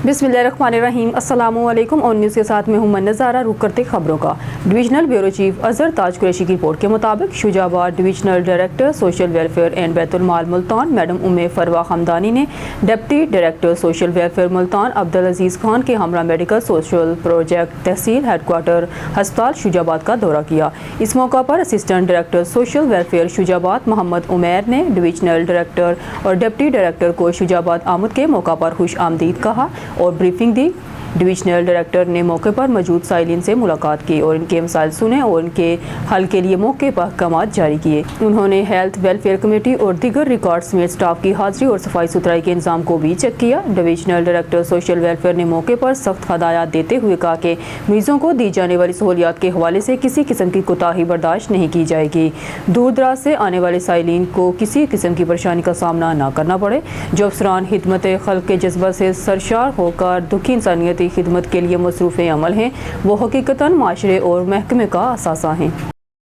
बिस्मिल्लाहिर्रहमानिर्रहीम। अस्सलाम वालेकुम। और न्यूज़ के साथ मैं हूं नज़ारा। रुक करते खबरों का। Divisional bureau chief Azhar Taj Qureshi की रिपोर्ट के मुताबिक Shujabad divisional director social welfare and Baitul Mal Multan madam Umme Farwa Hamdani ने deputy director social welfare Multan Abdul Aziz Khan के हमरा मेडिकल सोशल प्रोजेक्ट तहसील हेडक्वार्टर अस्पताल शुजाबाद का दौरा किया। इस मौका पर assistant director social welfare Shujabad Mohammad Umair ने डिवीजनल डायरेक्टर और डिप्टी डायरेक्टर को शुजाबाद आमद के मौका पर खुश आमदीद कहा और ब्रीफिंग दी। डिवीजनल डायरेक्टर ने मौके पर मौजूद साइलिन से मुलाकात की और इनके मसाइल सुने और इनके हल के लिए मौके पर अहकामात जारी किए। उन्होंने हेल्थ वेलफेयर कमेटी और दीगर रिकॉर्ड समेत स्टाफ की हाजिरी और सफाई सुथराई के इंतजाम को भी चेक किया। डिवीजनल डायरेक्टर सोशल वेलफेयर ने मौके पर सख्त हदायत देते हुए कहा कि मरीजों को दी जाने वाली सहूलियात के हवाले से किसी किस्म की कोताही बर्दाश्त नहीं की जाएगी। दूर दराज से आने वाले साइलिन को किसी किस्म की परेशानी का सामना न करना पड़े। जो अफसरान खिदमत खल्क के जज्बा से सरशार होकर दुखी इंसानियत खिदमत के लिए मसरूफ़ अमल हैं, वो हकीकतन माशरे और महकमे का असासा हैं।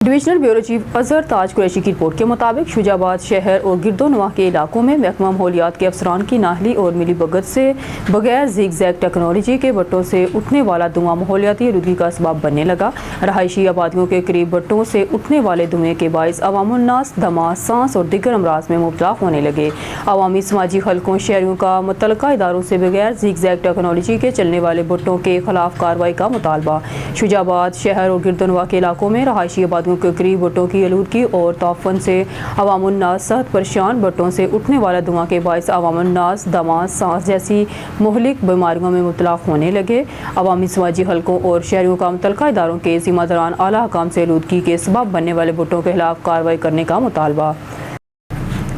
Divisional bureau chief Azhar Taj Qureshi की रिपोर्ट के मुताबिक शुजाबाद शहर और गिरदोनवाह के इलाकों में महकमा माहौलियात के अफसरान की नाहली और मिली भगत से बगैर जिग जैग टेक्नोलॉजी के भट्टों से उठने वाला धुआं माहौलियाती आलूदगी का सबब बनने लगा। रहायशी आबादियों के करीब भट्टों से उठने वाले धुएं के बायस अवामुन्नास दमा, सांस और दिगर अमराज में मुब्तला होने लगे। अवामी समाजी हलकों शहरियों का मुतल्लिका इदारों से बगैर जिग जैग टेक्नोलॉजी के चलने वाले भट्टों के खिलाफ कार्रवाई का मुतालबा। शुजाबाद शहर और गिरदोनवाह के इलाकों में रहायशी आबादियों के करीब भट्टों की आलूदगी और तोफ़न से अवामुन्नास सख्त परेशान। भट्टों से उठने वाला धुआं के बायस अवामुन्नास दमा, सांस जैसी मुहलिक बीमारियों में मुब्तला होने लगे। अवामी समाजी हलकों और शहरियों का मुतल्लिका इदारों के ज़िम्मेदारान आला हुकाम से आलूदगी के सबब बनने वाले भट्टों के खिलाफ कार्रवाई करने का मुतालबा।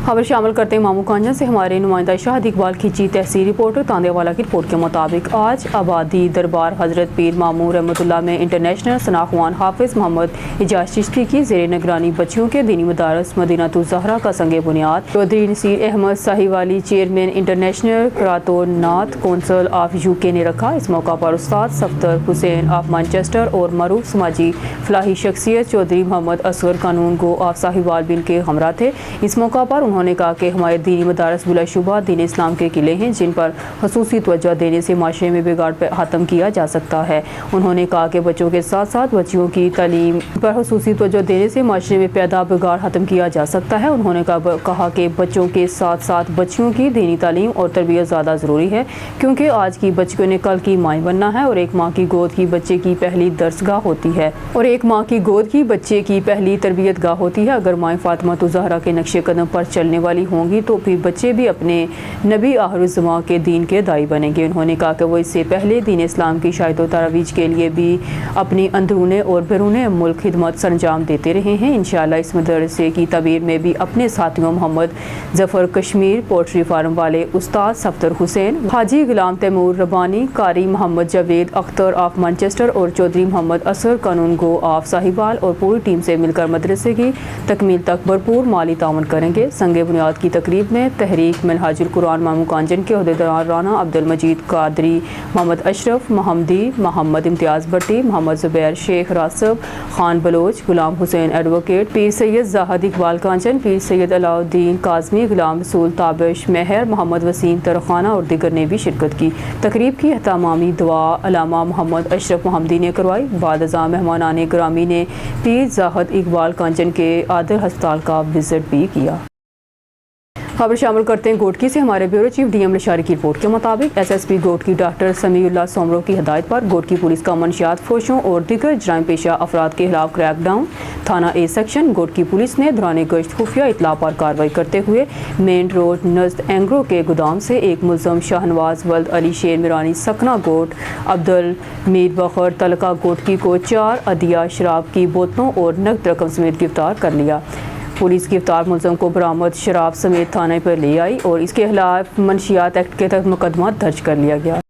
खबर शामिल करते हैं मामू कांजा से हमारे नुमाइंदा शाहिद इकबाल खींची तहसील रिपोर्टर तांदेवाला की रिपोर्ट के मुताबिक आज आबादी दरबार हजरत पीर मामू रहमतुल्लाह में इंटरनेशनल सनाख्वान हाफिज मोहम्मद इजाज चिश्ती की ज़ेर निगरानी बच्चियों के दीनी मदारस मदीनातुल ज़हरा का संगे बुनियाद। चौधरी नसीर अहमद साहिवाली चेयरमैन इंटरनेशनल करातो नाथ कौंसिल ऑफ यूके ने रखा। इस मौका पर उस्ताद सफ्तर हुसैन ऑफ मैनचेस्टर और मरूफ समाजी फलाही शख्सियत चौधरी मोहम्मद असगर कानून गो ऑफ साहिवाल बिन के हमरा थे। इस मौका पर उन्होंने कहा कि हमारे दीनी मदारस बिलाशुबा दीन इस्लाम के किले हैं जिन पर खसूसी तवज्जो देने से माशरे में बिगाड़ ख़त्म किया जा सकता है। उन्होंने कहा कि बच्चों के साथ साथ बच्चियों की तालीम पर खसूसी तवज्जो देने से माशरे में पैदा बिगाड़ ख़त्म किया जा सकता है। उन्होंने कहा कि बच्चों के साथ साथ बच्चियों की दीनी तालीम और तरबियत ज़्यादा ज़रूरी है क्योंकि आज की बच्चियों ने कल की माँ बनना है और एक माँ की गोद की बच्चे की पहली दरसगाह होती है और एक माँ की गोद की बच्चे की पहली तरबियत गाह होती है। अगर माँ फातिमा ज़हरा के नक्शे कदम पर चलने वाली होंगी तो फिर बच्चे भी अपने नबी आखिरुज़्ज़मा के दीन के दाई बनेंगे। उन्होंने कहा कि वो इससे पहले दीन इस्लाम की शायद व तरावीज के लिए भी अपनी अंदरूने और बैरूने मुल्क खिदमत सरंजाम देते रहे हैं। इंशाअल्लाह इस मदरसे की तबीर में भी अपने साथियों मोहम्मद जफ़र कश्मीर पोल्ट्री फार्म वाले उस्ताद सफ्तर हुसैन, हाजी गुलाम तैमूर रबानी, कारी मोहम्मद जावेद अख्तर ऑफ मैनचेस्टर और चौधरी मोहम्मद असर कानून गो ऑफ साहिवाल और पूरी टीम से मिलकर मदरसे की तकमील तक भरपूर माली ताउन करेंगे। संगे बुनियाद की तकरीब में तहरीक मिनहाजुल कुरान मामू कांजन के अहदेदार राना अब्दुल मजीद कादरी, मोहम्मद अशरफ मोहम्मदी, मोहम्मद इम्तियाज़ भट्टी, मोहम्मद ज़ुबैर शेख रासब, खान बलोच, गुलाम हुसैन एडवोकेट, पीर सैयद ज़ाहिद इकबाल कांचन, पीर सैयद अलाउद्दीन काज़मी, गुलाम रसूल ताबिश मेहर, मोहम्मद वसीम तरखाना और दिगर ने भी शिरकत की। तकरीब की एहतमामी दुआ अलामा मोहम्मद अशरफ मोहम्मदी ने करवाई। बाद अज़ा मेहमानान ग्रामी ने पीर ज़ाहिद इकबाल कांचन के आदर हस्पताल का विजिट भी किया। खबर शामिल करते हैं गोटकी से हमारे ब्यूरो चीफ डीएम लशारी की रिपोर्ट के मुताबिक एसएसपी गोटकी डॉक्टर समीउल्लाह सोमरो की हिदायत पर गोटकी पुलिस का मंशियात फरोशों और दीगर जराइम पेशा अफराद के खिलाफ क्रैकडाउन। थाना ए सेक्शन गोटकी पुलिस ने दौरान गश्त खुफिया इतला पर कार्रवाई करते हुए मेन रोड नज़द एंग्रो के गोदाम से एक मुलजम शाहनवाज वल्द अली शेर मिरानी सकना गोट अब्दुल मीर बखर तलका गोटकी को 4 अदिया शराब की बोतलों और नकद रकम समेत गिरफ्तार कर लिया। पुलिस गिरफ्तार मुलजम को बरामद शराब समेत थाने पर ले आई और इसके खिलाफ मंशियात एक्ट के तहत मुकदमा दर्ज कर लिया गया।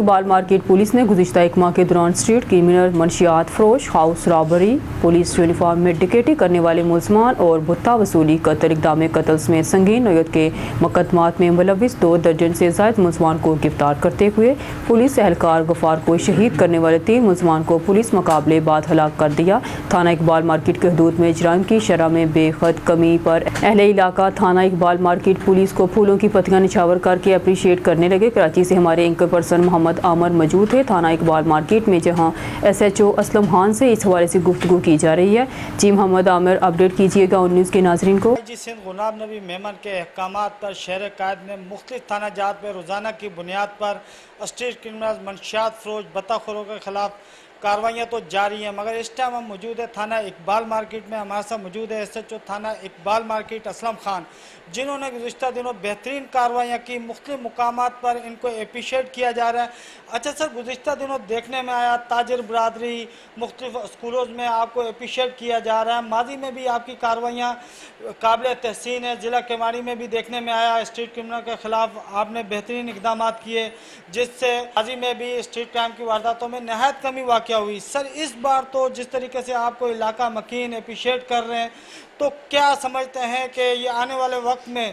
اقبال مارکیٹ پولیس نے گزشتہ ایک ماہ کے دوران اسٹریٹ کرمنل، منشیات فروش، ہاؤس رابری، پولیس یونیفارم میں ڈکیٹی کرنے والے ملزمان اور بھتہ وصولی، قتل، اقدام قتل سمیت سنگین نوعیت کے مقدمات میں ملوث 2 درجن سے زائد ملزمان کو گرفتار کرتے ہوئے پولیس اہلکار غفار کو شہید کرنے والے 3 ملزمان کو پولیس مقابلے بعد ہلاک کر دیا۔ تھانہ اقبال مارکیٹ کے حدود میں جرائم کی شرح میں بے حد کمی پر اہل علاقہ تھانہ اقبال مارکیٹ پولیس کو پھولوں کی پتیاں نچھاور کر کے اپریشیٹ کرنے لگے۔ کراچی سے ہمارے اینکر پرسن محمد عامر موجود ہے تھانہ اقبال مارکیٹ میں، جہاں SHO اسلم خان سے اس حوالے سے گفتگو کی جا رہی ہے۔ جی محمد عامر، اپڈیٹ کیجیے گا ان نیوز کے ناظرین کو۔ سندھ غلام نبی میمن کے احکامات پر شہر قائد میں مختلف تھانہ جات میں روزانہ کی بنیاد پر اسٹریٹ کرمنلز، منشیات فروش، بتہ خوروں کے خلاف کاروائیاں تو جاری ہیں، مگر اس ٹائم ہم موجود ہے تھانہ اقبال مارکیٹ میں۔ ہمارے ساتھ موجود ہے SHO تھانہ اقبال مارکیٹ اسلم خان، جنہوں نے گزشتہ دنوں بہترین کاروائیاں کی، مختلف مقامات پر ان کو اپریشیٹ کیا جا رہا ہے۔ اچھا سر، گزشتہ دنوں دیکھنے میں آیا تاجر برادری، مختلف اسکولوں میں آپ کو اپریشیٹ کیا جا رہا ہے، ماضی میں بھی آپ کی کاروائیاں قابل تحسین ہے، ضلع کیماری میں بھی دیکھنے میں آیا اسٹریٹ کرمنل کے خلاف آپ نے بہترین اقدامات کیے، جس سے ماضی میں بھی اسٹریٹ کرائم کی وارداتوں میں نہایت کمی واقع ہوئی۔ سر، اس بار تو جس طریقے سے آپ کو علاقہ مکین اپریشیٹ کر رہے ہیں، تو کیا سمجھتے ہیں کہ یہ آنے والے وقت میں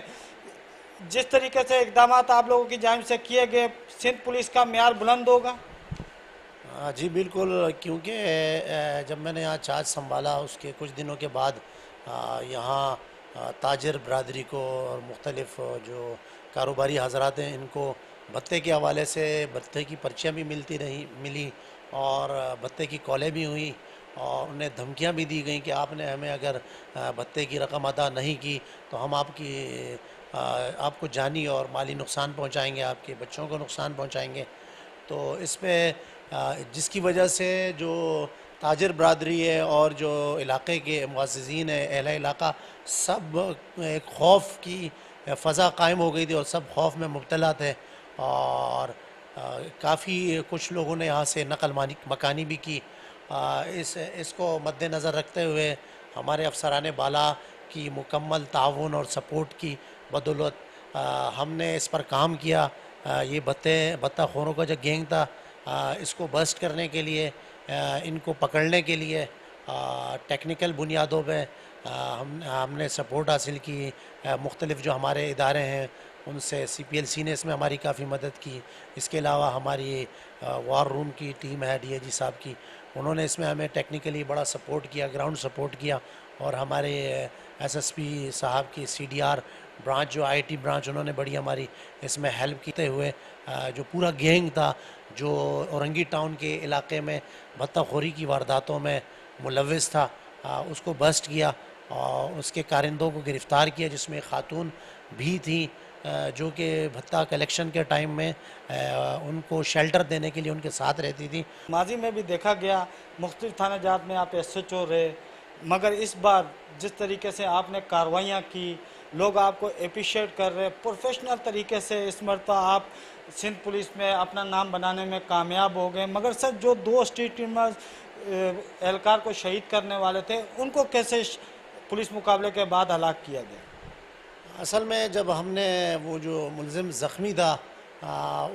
جس طریقے سے اقدامات آپ لوگوں کی جانب سے کیے گئے، سندھ پولیس کا معیار بلند ہوگا؟ جی بالکل، کیونکہ جب میں نے یہاں چارج سنبھالا اس کے کچھ دنوں کے بعد یہاں تاجر برادری کو اور مختلف جو کاروباری حضرات ہیں ان کو بھتے کے حوالے سے بھتے کی پرچیاں بھی ملی اور بھتے کی کالیں بھی ہوئیں اور انہیں دھمکیاں بھی دی گئیں کہ آپ نے ہمیں اگر بھتے کی رقم ادا نہیں کی تو ہم آپ کو جانی اور مالی نقصان پہنچائیں گے، آپ کے بچوں کو نقصان پہنچائیں گے۔ تو اس پہ جس کی وجہ سے جو تاجر برادری ہے اور جو علاقے کے معززین ہیں، اہل علاقہ، سب ایک خوف کی فضا قائم ہو گئی تھی اور سب خوف میں مبتلا تھے اور کافی کچھ لوگوں نے یہاں سے نقل مکانی بھی کی۔ اس کو مد نظر رکھتے ہوئے ہمارے افسران بالا کی مکمل تعاون اور سپورٹ کی بدولت ہم نے اس پر کام کیا۔ یہ بھتہ خوروں کا جو گینگ تھا، اس کو بسٹ کرنے کے لیے، ان کو پکڑنے کے لیے ٹیکنیکل بنیادوں پہ ہم نے سپورٹ حاصل کی۔ مختلف جو ہمارے ادارے ہیں ان سے CPLC نے اس میں ہماری کافی مدد کی۔ اس کے علاوہ ہماری وار روم کی ٹیم ہے DIG صاحب کی، انہوں نے اس میں ہمیں ٹیکنیکلی بڑا سپورٹ کیا، گراؤنڈ سپورٹ کیا، اور ہمارے SSP صاحب کی CDR برانچ جو IT برانچ، انہوں نے بڑی ہماری اس میں ہیلپ کیتے ہوئے جو پورا گینگ تھا جو اورنگی ٹاؤن کے علاقے میں بھتہ خوری کی وارداتوں میں ملوث تھا، اس کو بسٹ کیا اور اس کے کارندوں کو گرفتار کیا، جس میں خاتون بھی تھیں جو کہ بھتہ کلیکشن کے ٹائم میں ان کو شیلٹر دینے کے لیے ان کے ساتھ رہتی تھی۔ ماضی میں بھی دیکھا گیا مختلف تھانہ جات میں آپ SHO رہے، مگر اس بار جس طریقے سے آپ نے کاروائیاں کی، لوگ آپ کو اپریشیٹ کر رہے، پروفیشنل طریقے سے اس مرتبہ آپ سندھ پولیس میں اپنا نام بنانے میں کامیاب ہو گئے۔ مگر سر، جو 2 اسٹریٹ کرمنلز اہلکار کو شہید کرنے والے تھے، ان کو کیسے پولیس مقابلے کے بعد ہلاک کیا گیا؟ اصل میں جب ہم نے وہ جو ملزم زخمی تھا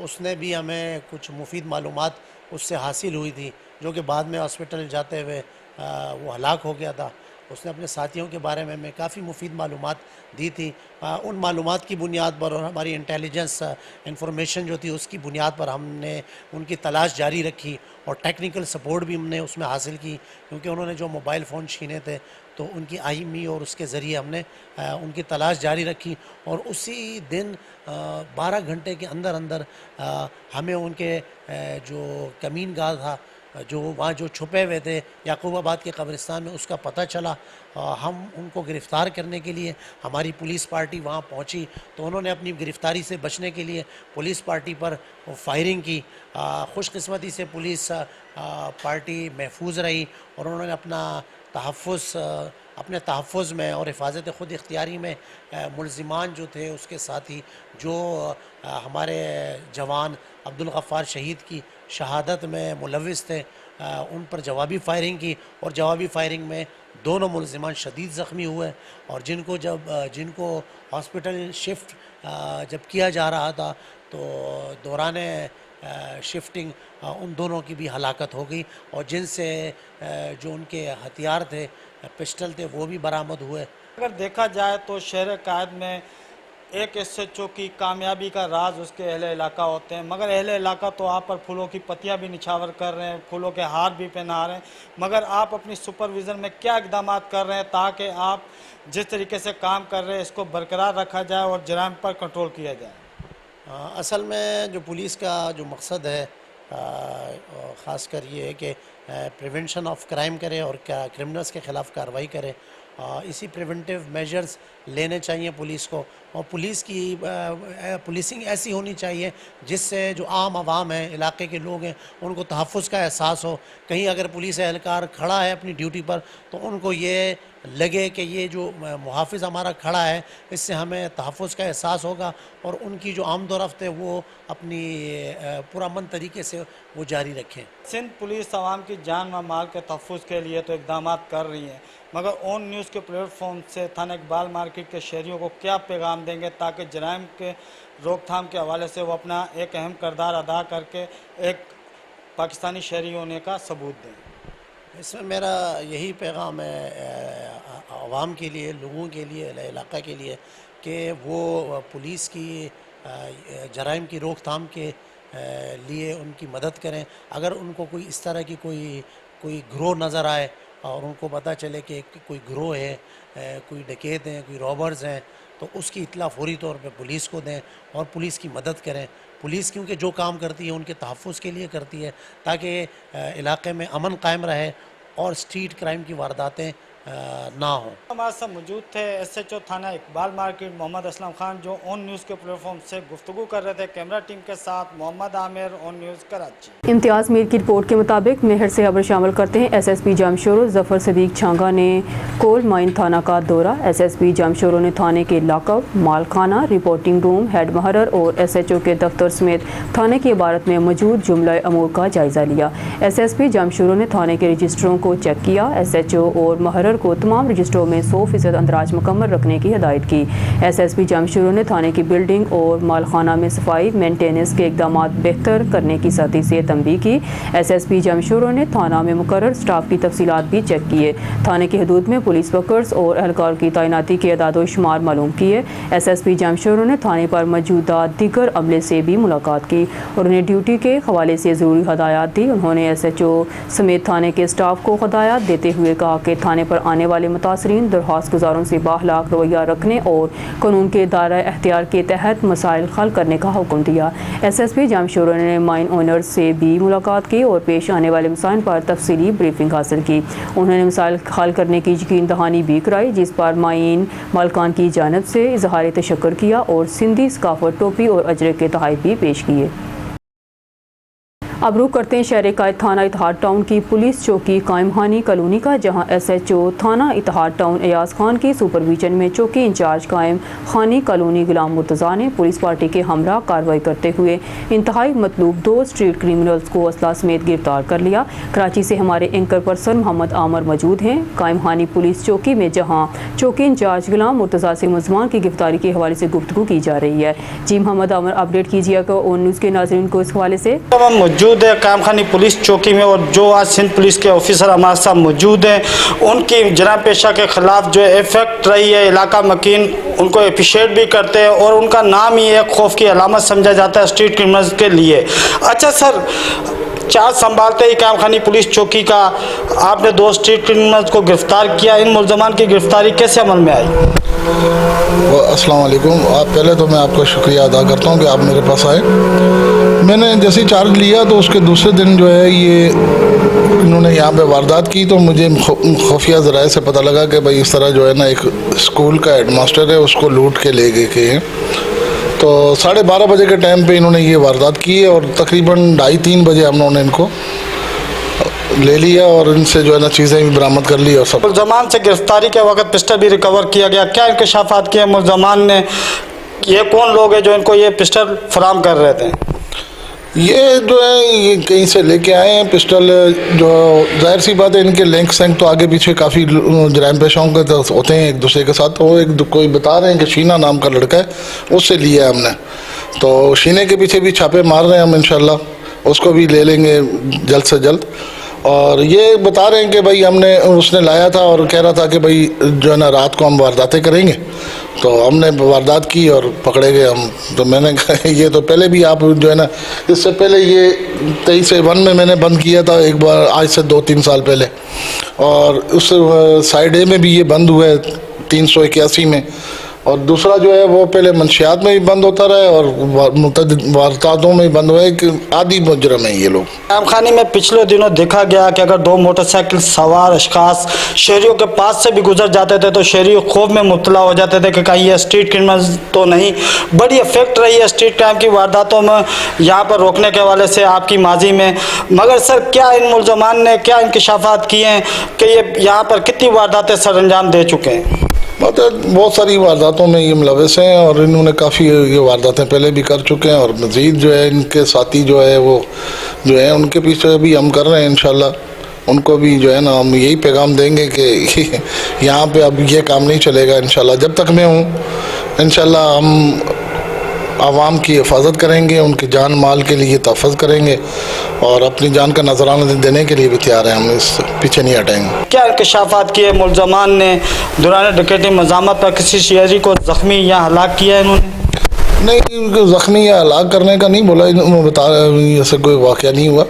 اس نے بھی ہمیں کچھ مفید معلومات اس سے حاصل ہوئی تھی، جو کہ بعد میں ہاسپٹل جاتے ہوئے وہ ہلاک ہو گیا تھا۔ اس نے اپنے ساتھیوں کے بارے میں ہمیں کافی مفید معلومات دی تھی۔ ان معلومات کی بنیاد پر اور ہماری انٹیلیجنس انفارمیشن جو تھی اس کی بنیاد پر ہم نے ان کی تلاش جاری رکھی اور ٹیکنیکل سپورٹ بھی ہم نے اس میں حاصل کی، کیونکہ انہوں نے جو موبائل فون چھینے تھے تو ان کی IMEI اور اس کے ذریعے ہم نے ان کی تلاش جاری رکھی، اور اسی دن 12 گھنٹے کے اندر ہمیں ان کے جو کمین گاہ تھا، جو وہاں جو چھپے ہوئے تھے یعقوب آباد کے قبرستان میں، اس کا پتہ چلا۔ ہم ان کو گرفتار کرنے کے لیے ہماری پولیس پارٹی وہاں پہنچی تو انہوں نے اپنی گرفتاری سے بچنے کے لیے پولیس پارٹی پر فائرنگ کی۔ خوش قسمتی سے پولیس پارٹی محفوظ رہی اور انہوں نے اپنے تحفظ میں اور حفاظت خود اختیاری میں ملزمان جو تھے اس کے ساتھی جو ہمارے جوان عبدالغفار شہید کی شہادت میں ملوث تھے، ان پر جوابی فائرنگ کی، اور جوابی فائرنگ میں دونوں ملزمان شدید زخمی ہوئے، اور جن کو ہاسپٹل شفٹ جب کیا جا رہا تھا تو دوران شفٹنگ ان دونوں کی بھی ہلاکت ہو گئی، اور جن سے جو ان کے ہتھیار تھے، پسٹل تھے، وہ بھی برآمد ہوئے۔ اگر دیکھا جائے تو شہر قائد میں ایک ایس ایچ او کی کامیابی کا راز اس کے اہل علاقہ ہوتے ہیں، مگر اہل علاقہ تو آپ پر پھولوں کی پتیاں بھی نچھاور کر رہے ہیں، پھولوں کے ہار بھی پہنا رہے ہیں، مگر آپ اپنی سپرویژن میں کیا اقدامات کر رہے ہیں تاکہ آپ جس طریقے سے کام کر رہے ہیں اس کو برقرار رکھا جائے اور جرائم پر کنٹرول کیا جائے؟ اصل میں جو پولیس کا جو مقصد ہے خاص کر یہ ہے کہ پریونشن آف کرائم کرے اور کرمنلز کے خلاف کارروائی کرے۔ اسی پریونٹیو میجرز لینے چاہیے پولیس کو، اور پولیس کی پولیسنگ ایسی ہونی چاہیے جس سے جو عام عوام ہیں، علاقے کے لوگ ہیں، ان کو تحفظ کا احساس ہو۔ کہیں اگر پولیس اہلکار کھڑا ہے اپنی ڈیوٹی پر تو ان کو یہ لگے کہ یہ جو محافظ ہمارا کھڑا ہے اس سے ہمیں تحفظ کا احساس ہوگا، اور ان کی جو آمد و رفت ہے وہ اپنی پرامن طریقے سے وہ جاری رکھیں۔ سندھ پولیس عوام کی جان و مال کے تحفظ کے لیے تو اقدامات کر رہی ہیں، مگر اون نیوز کے پلیٹ فارم سے تھانہ اقبال مارکیٹ کے شہریوں کو کیا پیغام دیں گے تاکہ جرائم کے روک تھام کے حوالے سے وہ اپنا ایک اہم کردار ادا کر کے ایک پاکستانی شہری ہونے کا ثبوت دیں؟ اس میں میرا یہی پیغام ہے عوام کے لیے، لوگوں کے لیے، علاقہ کے لیے، کہ وہ پولیس کی جرائم کی روک تھام کے لیے ان کی مدد کریں۔ اگر ان کو کوئی اس طرح کی کوئی گروہ نظر آئے اور ان کو پتہ چلے کہ کوئی گروہ ہے، کوئی ڈکیت ہیں، کوئی رابرز ہیں، تو اس کی اطلاع فوری طور پہ پولیس کو دیں اور پولیس کی مدد کریں۔ پولیس کیونکہ جو کام کرتی ہے ان کے تحفظ کے لیے کرتی ہے تاکہ علاقے میں امن قائم رہے اور اسٹریٹ کرائم کی وارداتیں نہ ہوں۔ ہمارے ساتھ موجود تھے ایس ایچ او تھانہ اقبال مارکیٹ محمد اسلم خان، جو اون نیوز کے پلیٹ فارم سے گفتگو کر رہے تھے۔ کیمرہ ٹیم کے ساتھ محمد عامر، اون نیوز کراچی۔ امتیاز میر کی رپورٹ کے مطابق مہر سے خبر شامل کرتے ہیں ایس ایس پی جمشورو ظفر صدیق چھانگا نے کول مائن تھانہ کا دورہ۔ ایس ایس پی جمشورو نے تھانے کے لاک اپ، مالخانہ، رپورٹنگ روم، ہیڈ محرر اور ایس ایچ او کے دفتر سمیت تھانے کی عمارت میں موجود جملہ امور کا جائزہ لیا۔ ایس ایس پی جمشورو نے تھانے کے رجسٹروں کو چیک کیا۔ ایس ایچ او اور محرر کو تمام رجسٹروں میں 100% اندراج مکمل رکھنے کی ہدایت کی۔ ایس ایس پی جمشورو نے تھانے کی بلڈنگ اور مالخانہ میں صفائی مینٹیننس کے اقدامات بہتر کرنے کی سطح سے تنبیہ کی۔ ایس ایس پی جمشورو نے تھانہ میں مقرر سٹاف کی تفصیلات بھی چیک کیے۔ تھانے کی حدود میں پولیس ورکرز اور اہلکاروں کی تعیناتی کے اعداد و شمار معلوم کیے۔ ایس ایس پی جمشورو نے تھانے پر موجودہ دیگر عملے سے بھی ملاقات کی اور انہیں ڈیوٹی کے حوالے سے ضروری ہدایات دی۔ انہوں نے ایس ایچ او سمیت تھانے کے سٹاف کو ہدایات دیتے ہوئے کہا کہ تھانے پر آنے والے متاثرین درخواست گزاروں سے بااخلاق رویہ رکھنے اور قانون کے دائرہ اختیار کے تحت مسائل حل کرنے کا حکم دیا۔ ایس ایس پی جمشورو نے مائن اونرز سے بھی ملاقات کی اور پیش آنے والے مسائل پر تفصیلی بریفنگ حاصل کی۔ انہوں نے مسائل حل کرنے کی یقین دہانی بھی کرائی، جس پر مائن مالکان کی جانب سے اظہار تشکر کیا اور سندھی ثقافت ٹوپی اور اجرے کے تحائف بھی پیش کیے۔ اب رخ کرتے ہیں شہر قائد تھانہ اتحاد ٹاؤن کی پولیس چوکی قائم خانی کالونی کا، جہاں ایس ایچ او تھانہ اتحاد ٹاؤن ایاز خان کی سپرویژن میں چوکی انچارج قائم خانی کالونی غلام مرتضیٰ نے پولیس پارٹی کے ہمراہ کارروائی کرتے ہوئے انتہائی مطلوب 2 اسٹریٹ کرمنلز کو اسلحہ سمیت گرفتار کر لیا۔ کراچی سے ہمارے اینکر پرسن محمد عامر موجود ہیں قائم خانی پولیس چوکی میں، جہاں چوکی انچارج غلام مرتضیٰ سے ملزمان کی گرفتاری کے حوالے سے گفتگو کی جا رہی ہے۔ جی محمد عامر، اپڈیٹ کیجیے گا اون نیوز کے ناظرین کو اس حوالے سے۔ موجود ہے قائم خانی پولیس چوکی میں، اور جو آج سندھ پولیس کے آفیسر ہمارے ساتھ موجود ہیں، ان کی جرائم پیشہ کے خلاف جو ایفیکٹ رہی ہے علاقہ مکین، ان کو اپریشیٹ بھی کرتے ہیں اور ان کا نام ہی ایک خوف کی علامت سمجھا جاتا ہے اسٹریٹ کرمنلز کے لیے۔ اچھا سر، چارج سنبھالتے ہی قائم خانی پولیس چوکی کا آپ نے 2 اسٹریٹ کرمنلز کو گرفتار کیا، ان ملزمان کی گرفتاری کیسے عمل میں آئی؟ السلام علیکم۔ پہلے تو میں آپ کا شکریہ ادا کرتا ہوں کہ آپ میرے پاس آئے۔ میں نے جیسے چارج لیا تو اس کے دوسرے دن جو ہے یہ انہوں نے یہاں پہ واردات کی، تو مجھے خفیہ ذرائع سے پتہ لگا کہ بھائی اس طرح جو ہے نا ایک اسکول کا ہیڈ ماسٹر ہے، اس کو لوٹ کے لے گئے ہیں۔ تو 12:30 بجے کے ٹائم پہ انہوں نے یہ واردات کی ہے اور تقریباً 2:30-3 بجے ہم نے ان کو لے لیا اور ان سے جو ہے نا چیزیں بھی برآمد کر لی اور سب۔ ملزمان سے گرفتاری کے وقت پسٹل بھی ریکور کیا گیا، کیا انکشافات کیے ملزمان نے؟ یہ کون لوگ ہیں جو ان کو یہ پسٹل فراہم کر رہے تھے؟ یہ جو ہے یہ کہیں سے لے کے آئے ہیں پسٹل، جو ظاہر سی بات ہے ان کے لنک سینک تو آگے پیچھے کافی جرائم پیشوں کے ہوتے ہیں ایک دوسرے کے ساتھ، تو وہ کوئی بتا رہے ہیں کہ شینا نام کا لڑکا ہے، اس سے لیا ہے ہم نے، تو شینے کے پیچھے بھی چھاپے مار رہے ہیں ہم انشاءاللہ۔ उसको भी ले लेंगे जल्द से जल्द। और ये बता रहे हैं कि भाई हमने उसने लाया था और कह रहा था कि भाई जो है ना रात को हम वारदातें करेंगे, तो हमने वारदात की और पकड़े गए हम। तो मैंने कहा ये तो पहले भी आप जो है ना, इससे पहले ये 23/1 में मैंने बंद किया था एक बार, आज से 2-3 साल पहले, और उस साइड ए में भी ये बंद हुआ है 381 में, और दूसरा जो है वो पहले मंशियात में भी बंद होता रहा है और मुतअद्दिद वारदातों में भी बंद हुआ है कि आदि मुजरम हैं ये लोग। कैम खाने में पिछले दिनों देखा गया कि अगर 2 मोटरसाइकिल सवार अशखास शहरियों के पास से भी गुजर जाते थे तो शहरी खौफ में मुब्तला हो जाते थे कि कहीं ये स्ट्रीट क्रिमिनल्स तो नहीं। बड़ी इफेक्ट रही है स्ट्रीट क्राइम की वारदातों में यहाँ पर रोकने के हवाले से आपकी माजी में, मगर सर क्या इन मुलजमान ने क्या इंकशाफात किए हैं कि ये यहाँ पर कितनी वारदातें सर अंजाम दे चुके हैं? बहुत सारी वारदातों में ये मुलविस हैं और इन्होंने काफ़ी ये वारदातें पहले भी कर चुके हैं, और मज़ीद जो है इनके साथी जो है वो जो है उनके पीछे भी हम कर रहे हैं। इंशाल्लाह उनको भी जो है ना हम यही पैगाम देंगे कि यहाँ पे अब ये काम नहीं चलेगा इंशाल्लाह। जब तक मैं हूँ इंशाल्लाह हम आवाम की हिफाजत करेंगे, उनकी जान माल के लिए तहफ़्फ़ुज़ करेंगे और अपनी जान का नजराना देने के लिए भी तैयार हैं, हम इस पीछे नहीं हटेंगे। क्या इंकशाफात किए मुलजमान ने दौरान डकैती मज़ामत पर किसी शहरी को ज़ख्मी या हलाक किया है? इन्होंने नहीं, ज़ख्मी या हलाक करने का नहीं बोला, बता रहे ऐसा कोई वाक़या नहीं हुआ,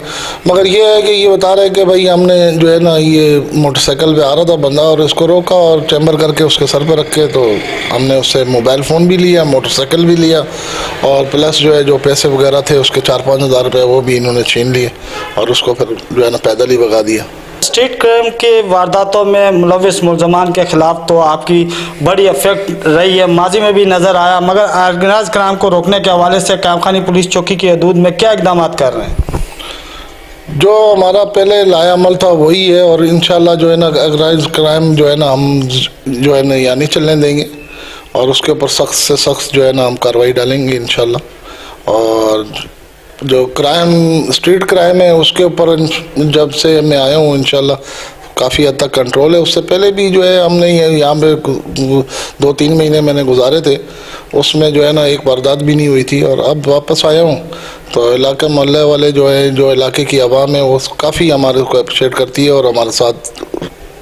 मगर ये है कि ये बता रहे कि भाई हमने जो है ना ये मोटरसाइकिल पे आ रहा था बंदा और इसको रोका और चैम्बर करके उसके सर पे रखे, तो हमने उससे मोबाइल फ़ोन भी लिया, मोटरसाइकिल भी लिया, और प्लस जो है जो पैसे वगैरह थे उसके 4-5 हज़ार रुपये वो भी इन्होंने छीन लिए और उसको फिर जो है ना पैदल ही भगा दिया। स्ट्रीट क्राइम के वारदातों में मुलविस मुलजमान के ख़िलाफ़ तो आपकी बड़ी इफेक्ट रही है, माजी में भी नज़र आया, मगर ऑर्गेनाइज क्राइम को रोकने के हवाले से कैमखानी पुलिस चौकी की हदूद में क्या इक़दाम कर रहे हैं? जो हमारा पहले लाया अमल था वही है, और इंशाल्लाह जो है ना ऑर्गेनाइज क्राइम जो है ना हम जो है ना यहाँ नहीं चलने देंगे और उसके ऊपर सख्त से सख्त जो है ना हम कार्रवाई डालेंगे इंशाल्लाह। और जो क्राइम स्ट्रीट क्राइम है उसके ऊपर जब से मैं आया हूँ इंशाल्लाह काफ़ी हद तक कंट्रोल है। उससे पहले भी जो है हमने यहाँ पे 2-3 महीने मैंने गुजारे थे, उसमें जो है ना एक वारदात भी नहीं हुई थी, और अब वापस आया हूँ तो इलाके मोहल्ले वाले जो है जो इलाके की आवाम है वो काफ़ी हमारे को अप्रिशिएट करती है और हमारे साथ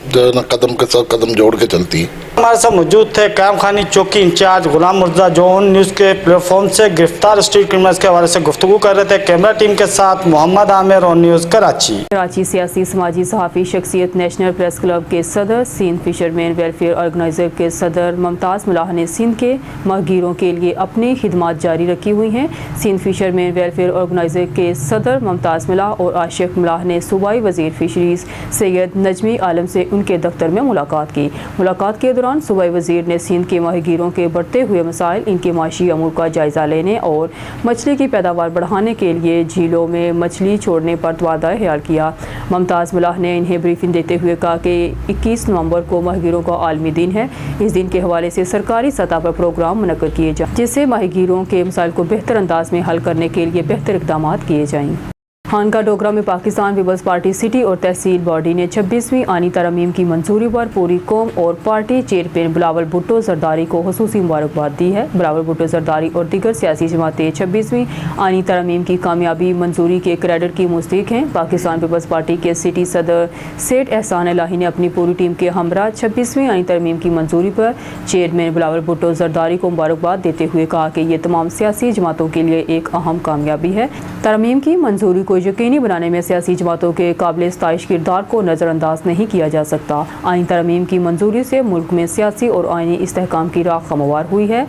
जो है ना कदम के साथ कदम जोड़ के चलती है। हमारे साथ मौजूद थे कैमखानी चौकी इंचार्ज गुलाम मुर्तज़ा जो ऑन न्यूज़ के प्लेटफॉर्म से गिरफ्तार स्ट्रीट क्रिमिनल्स के हवाले से गुफ्तगू कर रहे थे। कैमरा टीम के साथ मोहम्मद आमिर, ऑन न्यूज़ कराची। सियासी समाजी सहाफ़ी शख्सियत नेशनल प्रेस क्लब के सदर, सिंध फिशरमैन वेलफेयर ऑर्गेनाइजर के सदर मुमताज़ मुलाह ने सिंध के माहगीरों के लिए अपनी खिदमात जारी रखी हुई हैं। सिंध फिशरमैन वेलफेयर ऑर्गेनाइजर के सदर मुमताज़ मुलाह और आशिक मुलाह ने सूबाई वज़ीर फिशरीज़ सैयद नजमी आलम से उनके दफ्तर में मुलाकात की। मुलाकात के दौरान सूबाई वज़ीर ने सिंध के माहगीरों के बढ़ते हुए मसाइल, इनके माशी अमूर का जायज़ा लेने और मछली की पैदावार बढ़ाने के लिए झीलों में मछली छोड़ने पर तवादा ख्याल किया। मुमताज़ मुलाह ने इन्हें ब्रीफिंग देते हुए कहा कि 21 नवंबर को माहगीरों का आलमी दिन है। इस दिन के हवाले से सरकारी सतह पर प्रोग्राम मुनक्किद किए जाए जिससे माहगीरों के मसाइल को बेहतर अंदाज में हल करने के लिए बेहतर इक़दाम किए जाएँ। खानका डोगरा में पाकिस्तान पीपल्स पार्टी सिटी और तहसील बॉडी ने 26वीं आनी तरमीम की मंजूरी पर पूरी कौम और पार्टी चेयरमैन बिलावल भुट्टो जरदारी को खुसूसी मुबारकबाद दी है। बिलावल भुट्टो जरदारी और दीगर सियासी जमातें 26वीं आनी तरमीम की कामयाबी मंजूरी के क्रेडिट की मुस्तहिक हैं। पाकिस्तान पीपल्स पार्टी के सिटी सदर सेठ एहसान इलाही ने अपनी पूरी टीम के हमरा 26वीं आनी तरमीम की मंजूरी पर चेयरमैन बिलावल भुट्टो जरदारी को मुबारकबाद देते हुए कहा कि ये तमाम सियासी जमातों के लिए एक अहम कामयाबी है। तरमीम की मंजूरी को यकीनी बनाने में सियासी जमातों के काबिल स्ताइश किरदार को नज़रअंदाज नहीं किया जा सकता। आइन तरमीम की मंजूरी से मुल्क में सियासी और आइनी इस्तेहकाम की राह हमवार हुई है।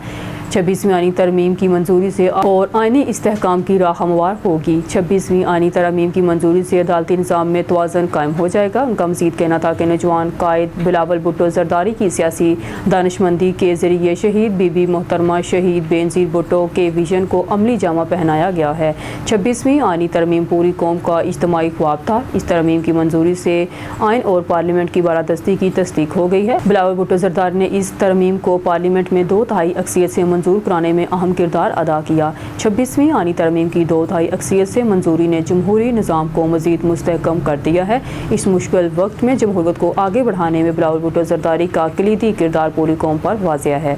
26वीं आनी तरमीम की मंजूरी से और आइनी इस्तेहकाम की राह हमवार होगी। 26वीं आनी तरमीम की मंजूरी से अदालती निज़ाम में तवाज़ुन कायम हो जाएगा। उनका मज़ीद कहना था कि नौजवान कायद बिलावल भुट्टो जरदारी की सियासी दानिशमंदी के ज़रिए शहीद बीबी मोहतरमा शहीद बेनज़ीर भुट्टो के विजन को अमली जामा पहनाया गया है। 26वीं आनी तरमीम पूरी कौम का इज्तिमाई ख्वाब था। इस तरमीम की मंजूरी से आइन और पार्लियामेंट की बालादस्ती की तस्दीक हो गई है। बिलावल भुट्टो जरदारी ने इस तरमीम को पार्लियामेंट में 2/3 अक्सियत से मंजूर कराने में अहम किरदार अदा किया। 26वीं आनी तरमीम की 2/3 अक्सियत से मंजूरी ने जमहूरी निज़ाम को मज़ीद मुस्तहकम कर दिया है। इस मुश्किल वक्त में जमहूरियत को आगे बढ़ाने में बिलावल भुट्टो जरदारी का कलीदी किरदार पूरी कौम पर वाज़िह है।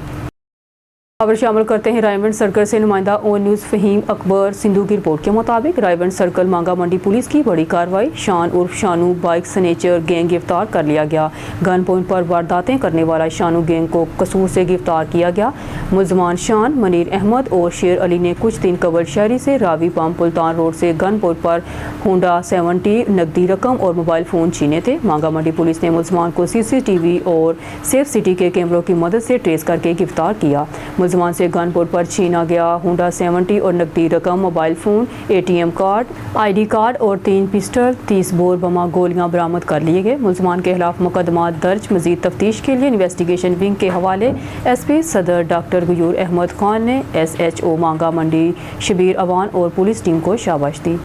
खबर शामिल करते हैं रायगंज सर्कल से नुमाइंदा ऑन न्यूज़ फहीम अकबर सिंधु की रिपोर्ट के मुताबिक रायगंज सर्कल मांगा मंडी पुलिस की बड़ी कार्रवाई। शान उर्फ शानू बाइक स्नेचर गैंग गिरफ्तार कर लिया गया। गन पॉइंट पर वारदातें करने वाला शानू गैंग को कसूर से गिरफ्तार किया गया। मुलजमान शान, मनीर अहमद और शेर अली ने कुछ दिन कबल शहरी से रावी पंप पुल्तान रोड से गन पॉइंट पर होंडा 70 नकदी रकम और मोबाइल फ़ोन छीने थे। मांगा मंडी पुलिस ने मुलजमान को CCTV और सेफ सिटी के कैमरों की मदद से ट्रेस करके गिरफ्तार किया। मुलजमान से गन पॉइंट पर छीना गया होंडा 70 और नकदी रकम, mobile phone, ATM card, ID card और 3 पिस्टल, 30 बोर बमा गोलियां बरामद कर लिए गए। मुलजमान के खिलाफ मुकदमा दर्ज। मजीद तफ्तीश के लिए इन्वेस्टिगेशन विंग के हवाले SP सदर डॉक्टर गयूर अहमद खान ने SHO मांगा मंडी शबीर अवान और पुलिस टीम को शाबाश दी।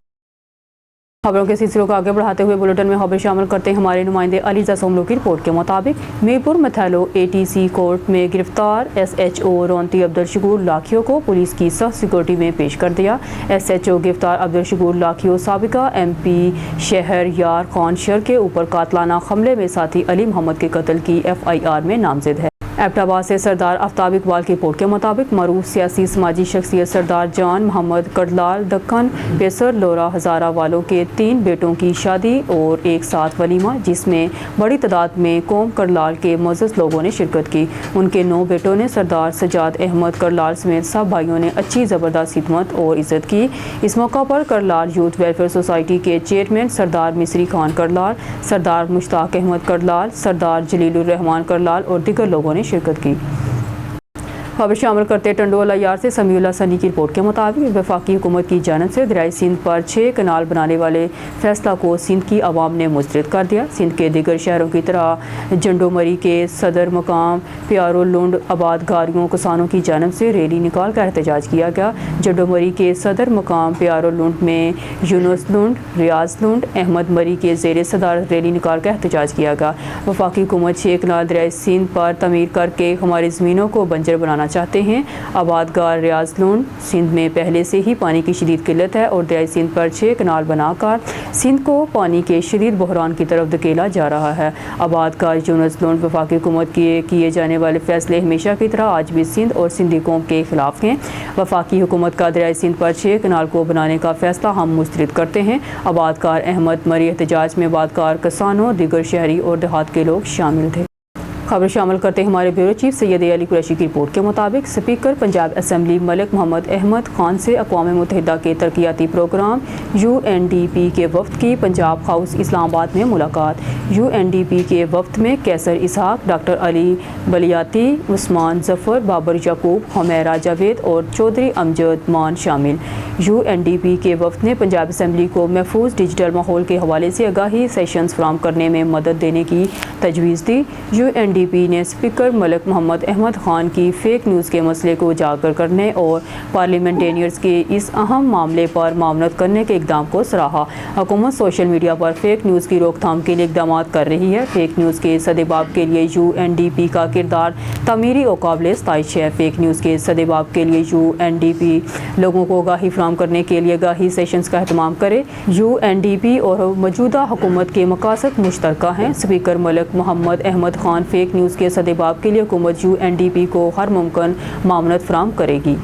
खबरों के सिलसिलों को आगे बढ़ाते हुए बुलेटिन में खबर शामिल करते हैं हमारे नुमाइंदे अलीजा सोमलो की रिपोर्ट के मुताबिक मीरपुर मथैलो ATC कोर्ट में गिरफ्तार SHO रोंती अब्दुल शकूर लाखियों को पुलिस की सख्त सिक्योरिटी में पेश कर दिया। SHO गिरफ्तार अब्दुल शकूर लाखियों साबिका MP शहर यार खान शर के ऊपर कातलाना हमले में साथी अली मोहम्मद के कत्ल की FIR में नामजद है। एबटाबाद से सरदार आफ्ताब इकबाल की रिपोर्ट के मुताबिक मरूफ सियासी समाजी शख्सियत सरदार जान मोहम्मद कड़लाल दक्कन पेसर लोरा हज़ारा वालों के 3 बेटों की शादी और एक साथ वलीमा, जिसमें बड़ी तादाद में कौम कड़लाल के मुअज़्ज़ज़ लोगों ने शिरकत की। उनके 9 बेटों ने सरदार सजाद अहमद कड़लाल समेत सब भाइयों ने अच्छी ज़बरदस्त खिदमत और इज़्ज़त की। इस मौका पर कड़लाल यूथ वेलफेयर सोसाइटी के चेयरमैन सरदार मिसरी खान कड़लाल, सरदार मुश्ताक अहमद कड़लाल, सरदार जलीलुर रहमान कड़लाल और दीगर लोगों ने शिरकत की। खबर शामिल करते टंडोला यार से समीउल्लाह सनी की रिपोर्ट के मुताबिक वफाकी हुकूमत की जानिब से दरियाई सिंध पर 6 कनाल बनाने वाले फैसला को सिंध की आवाम ने मुस्तरद कर दिया। सिंध के दीगर शहरों की तरह जंडोमरी के सदर मकाम प्यारो लुंड आबादगारियों किसानों की जानिब से रैली निकाल कर एहतजाज किया गया। जंडोमरी के सदर मकाम प्यारो लुंड में यूनुस लुंड, रियाज लुंड, अहमद मरी के ज़ेर सदारत रैली निकाल कर एहतजाज किया गया। वफाकी हुकूमत 6 कनाल दरियाई सिंध पर तमीर करके हमारी ज़मीनों को बंजर बनाना चाहते हैं। आबादगार रियाज लुंड सिंध में पहले से ही पानी की शदीद किल्लत है और दरियाई सिंध पर 6 कनाल बनाकर सिंध को पानी के शदीद बहरान की तरफ धकेला जा रहा है। आबादगार यूनुस लुंड वफाकी हुकूमत के किए जाने वाले फैसले हमेशा की तरह आज भी सिंध और सिंधी कौम के खिलाफ हैं। वफाकी हुकूमत का दरियाई सिंध पर 6 कनाल को बनाने का फैसला हम मुस्तरद करते हैं। आबादगार अहमद मरी एहतजाज में आबादगार किसानों, दीगर शहरी और देहात के लोग शामिल थे। खबर शामिल करते हैं हमारे ब्यूरो चीफ सैयद अली कुरैशी की रिपोर्ट के मुताबिक स्पीकर पंजाब असम्बली मलिक मोहम्मद अहमद खान से अक़वाम मुत्तहिदा के तरक्याती प्रोग्राम UNDP के वफ़द की पंजाब हाउस इस्लामाबाद में मुलाकात। UNDP के वफ़द में कैसर इसहाक, डॉक्टर अली बलियाती, उस्मान जफ़र, बाबर याकूब, हुमैरा जावेद और चौधरी अमजद मान शामिल। UNDP के वफ़द ने पंजाब असम्बली को महफूज डिजिटल माहौल के हवाले से आगाही सेशंस फराहम करने में मदद देने की तजवीज़ दी। UNDP ने स्पीकर मलिक मोहम्मद अहमद खान की फेक न्यूज़ के मसले को उजागर करने और पार्लियामेंटेरियंस के इस अहम मामले पर मामलत करने के इक़दाम को सराहा। हुकूमत सोशल मीडिया पर फेक न्यूज़ की रोकथाम के लिए इक़दाम कर रही है। फेक न्यूज़ के सदेबाब के लिए UNDP का किरदार तमीरी और काबिल सताइश है। फेक न्यूज़ के सदेबाब के लिए UNDP लोगों को आगाही फराहम करने के लिए आगाही सेशंस का एहतमाम करे। UNDP और मौजूदा हुकूमत के मकासद मुश्तरका हैं। Speaker Malik Muhammad Ahmad Khan fake news के सदेबाब के लिए हुकूमत UNDP को हर मुमकिन मामलत फराहम करेगी।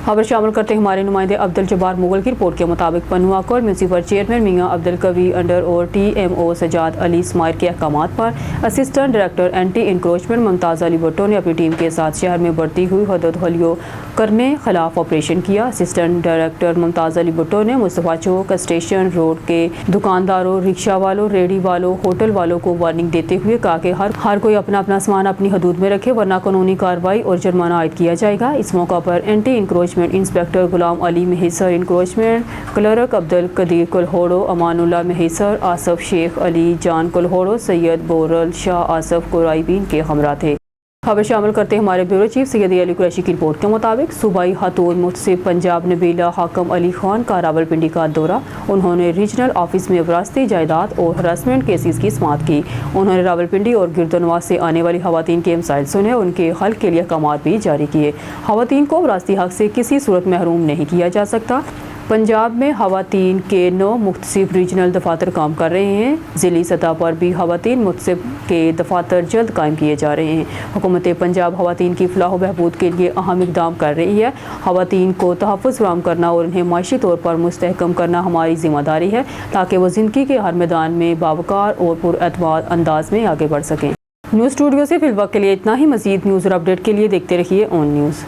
खबर शामिल करते हैं हमारे नुमाइंदे अब्दुल जब्बार मुगल की रिपोर्ट के मुताबिक पनुआ कॉल म्यूनसिपल चेयरमैन मियां अब्दुल कवी अंडर और TMO सजाद अली इस्माइल के अहकामात पर assistant director anti encroachment Mumtaz Ali Bhutto ने अपनी टीम के साथ शहर में बढ़ती हुई हदोदहलियों करने खिलाफ ऑपरेशन किया। असिस्टेंट डायरेक्टर मुमताज़ अली भुट्टो ने मुस्तफ़ा चौक स्टेशन रोड के दुकानदारों, रिक्शा वालों, रेडी वालों, होटल वालों को वार्निंग देते हुए कहा कि हर कोई अपना अपना सामान अपनी हदूद में रखे वरना कानूनी कार्रवाई और जुर्माना आयद किया जाएगा। इस मौका पर anti encroachment inspector Ghulam Ali मेहसर, encroachment clerk Abdul Qadeer कुलहोड़ो, Amanullah मेहसर, Asaf Sheikh Ali जान कुलहोड़ो, सैयद बोरल शाह आसफ कुराइबीन के हमरा थे। खबर शामिल करते हैं हमारे ब्यूरो चीफ सैयद अली कुरैशी की रिपोर्ट के मुताबिक सूबाई खातून मुतसिब पंजाब नबीला हाकम अली खान का रावलपिंडी का दौरा। उन्होंने रीजनल ऑफिस में विरासती जायदाद और हरासमेंट केसेस की समाअत की। उन्होंने रावलपिंडी और गिरदोनवाज से आने वाली खवातीन के मसाइल सुने, उनके हल के लिए अहकाम भी जारी किए। खवातीन को विरासती हक से किसी सूरत महरूम नहीं किया जा सकता। पंजाब में ख़वातीन के 9 मुख्तलिफ रीजनल दफातर काम कर रहे हैं। ज़िली सतह पर भी ख़वातीन मुख्तलिफ के दफातर जल्द कायम किए जा रहे हैं। हुकूमत पंजाब ख़वातीन की फलाह व बहबूद के लिए अहम इक़दाम कर रही है। ख़वातीन को तहफ़्फ़ुज़ फ़राहम करना और उन्हें माशी तौर पर मुस्तहकम करना हमारी ज़िम्मेदारी है ताकि वो ज़िंदगी के हर मैदान में बावकार और पुरअतमाद अंदाज में आगे बढ़ सकें। न्यूज़ स्टूडियो से फ़िलवक्त के लिए इतना ही। मज़ीद न्यूज़ और अपडेट के लिए देखते रहिए ऑन न्यूज़।